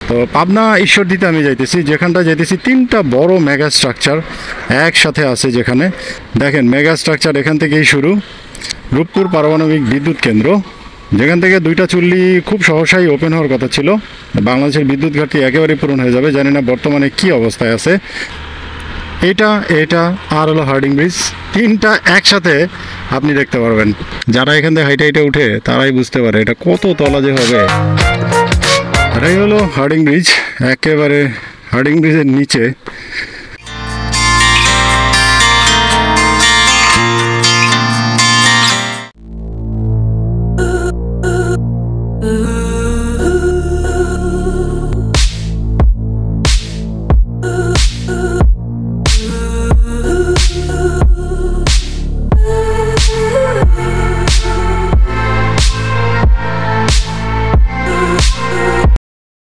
তো পাবনা ঈশ্বরদীতে আমি যাইতেছি, যেখানটা যাইতেছি তিনটা বড় মেগা স্ট্রাকচার একসাথে আছে। যেখানে দেখেন মেগা স্ট্রাকচার এখান থেকেই শুরু, রূপপুর পারমাণবিক বিদ্যুৎ কেন্দ্র, যেখান থেকে দুইটা চুল্লি খুব সহসাই ওপেন হওয়ার কথা ছিল। বাংলাদেশের বিদ্যুৎ ঘাটতি একেবারে পূরণ হয়ে যাবে, জানি না বর্তমানে কি অবস্থায় আছে। এটা এটা আর হলো হার্ডিং ব্রিজ, তিনটা একসাথে আপনি দেখতে পারবেন। যারা এখান থেকে হাইটে হাইটে উঠে তারাই বুঝতে পারে এটা কত তলা যে হবে। এটাই হলো হার্ডিং ব্রিজ, একেবারে হার্ডিং ব্রিজের নিচে